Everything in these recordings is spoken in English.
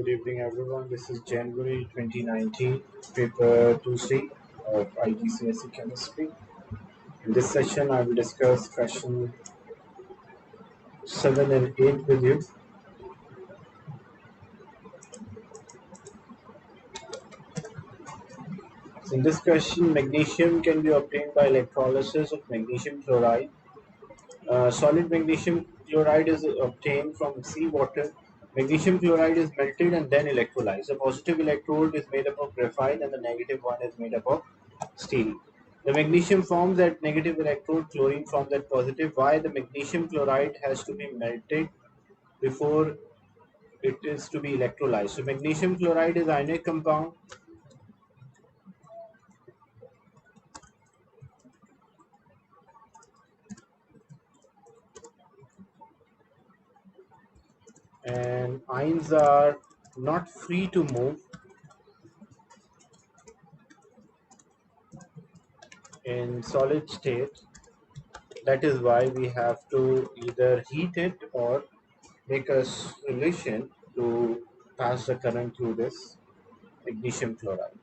Good evening, everyone. This is January 2019, paper 2C of IGCSE chemistry. In this session, I will discuss question 7 and 8 with you. So in this question, magnesium can be obtained by electrolysis of magnesium chloride. Solid magnesium chloride is obtained from seawater. Magnesium chloride is melted and then electrolyzed. The positive electrode is made up of graphite and the negative one is made up of steel. The magnesium forms that negative electrode, chlorine forms that positive. Why the magnesium chloride has to be melted before it is to be electrolyzed? So magnesium chloride is ionic compound. And ions are not free to move in solid state. That is why we have to either heat it or make a solution to pass the current through this magnesium chloride.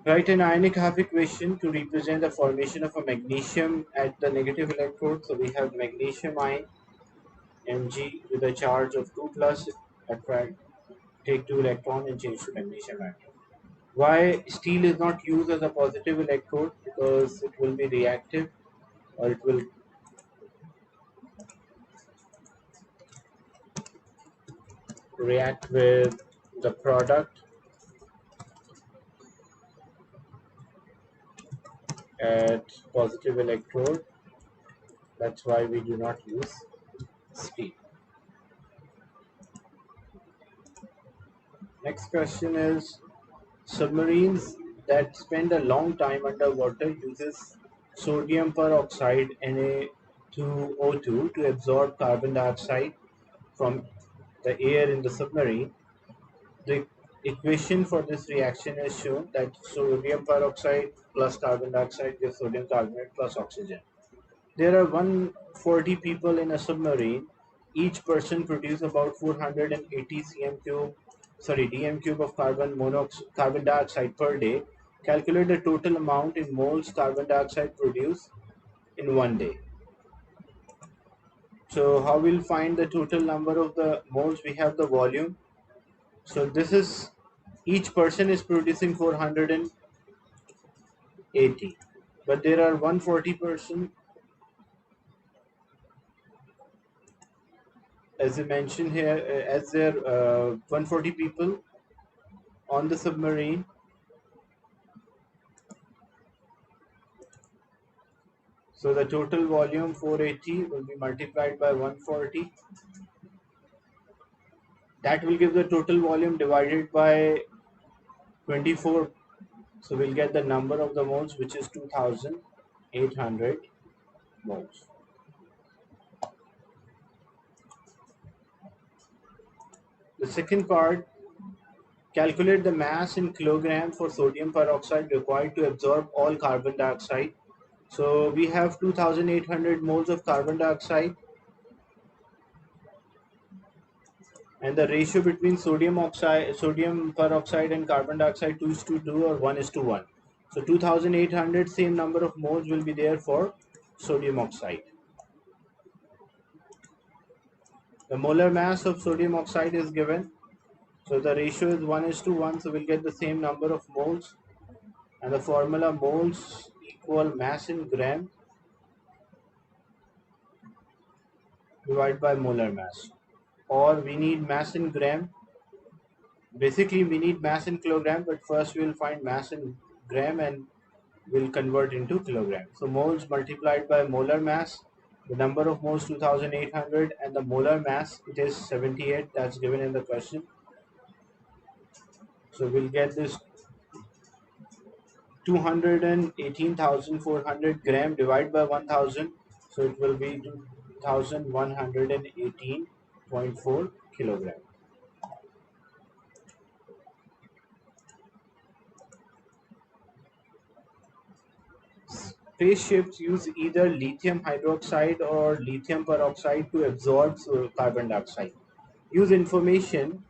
Write an ionic half equation to represent the formation of a magnesium at the negative electrode. So we have magnesium ion Mg with a charge of 2 plus, attract, take 2 electron and change to magnesium atom. Why steel is not used as a positive electrode? Because it will be reactive, or it will react with the product at positive electrode. That's why we do not use steel. Next question is, submarines that spend a long time underwater uses sodium peroxide Na2O2 to absorb carbon dioxide from the air in the submarine. The equation for this reaction is shown that sodium peroxide plus carbon dioxide gives sodium carbonate plus oxygen. There are 140 people in a submarine. Each person produces about 480 dm cube of carbon dioxide per day. Calculate the total amount in moles carbon dioxide produced in one day. So how we'll find the total number of the moles? We have the volume. So this is, each person is producing 480, but there are 140 person, as I mentioned here, as there 140 people on the submarine. So the total volume 480 will be multiplied by 140. That will give the total volume divided by 24. So we'll get the number of the moles, which is 2800 moles. The second part, calculate the mass in kilogram for sodium peroxide required to absorb all carbon dioxide. So we have 2800 moles of carbon dioxide, and the ratio between sodium peroxide and carbon dioxide 2:2 or 1:1. So 2800, same number of moles will be there for sodium oxide. The molar mass of sodium oxide is given. So the ratio is 1:1, so we'll get the same number of moles. And the formula, moles equal mass in gram divided by molar mass. Or we need mass in gram. Basically we need mass in kilogram, but first we'll find mass in gram and we'll convert into kilogram. So moles multiplied by molar mass, the number of moles 2800 and the molar mass, it is 78, that's given in the question. So we'll get this 218,400 gram divided by 1000, so it will be 2118.4 kilogram. phase shifts use either lithium hydroxide or lithium peroxide to absorb carbon dioxide. Use information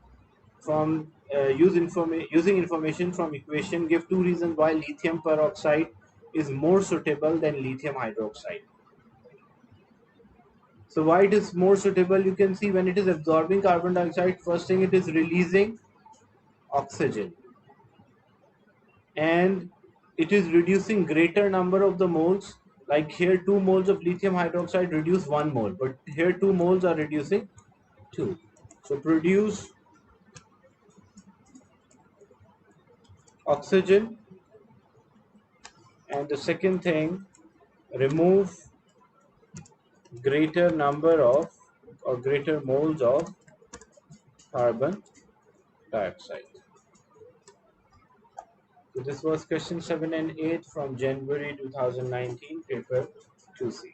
from using information from equation, give two reasons why lithium peroxide is more suitable than lithium hydroxide. So why it is more suitable, you can see when it is absorbing carbon dioxide, first thing it is releasing oxygen, and it is reducing greater number of the moles. Like here 2 moles of lithium hydroxide reduce 1 mole, but here 2 moles are reducing 2. So produce oxygen, and the second thing, remove greater number of or greater moles of carbon dioxide. So this was question 7 and 8 from January 2019, paper 2C.